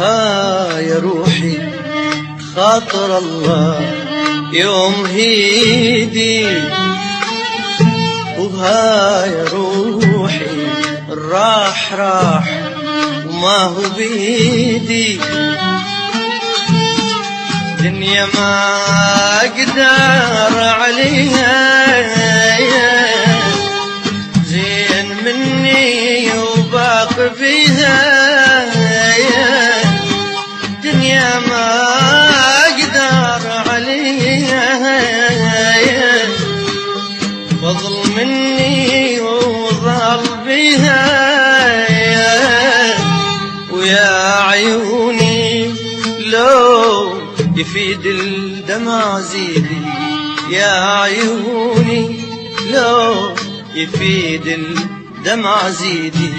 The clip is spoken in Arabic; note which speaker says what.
Speaker 1: ها يا روحي خاطر الله يوم هيدي، وها يا روحي راح وما هو بيدي. دنيا ما اقدر عليها زين مني وباقي فيها. دنيا ما اقدر عليها فضل مني وظل بيها. ويا عيوني لو يفيد الدمع زيدي، يا عيوني لو يفيد الدمع زيدي.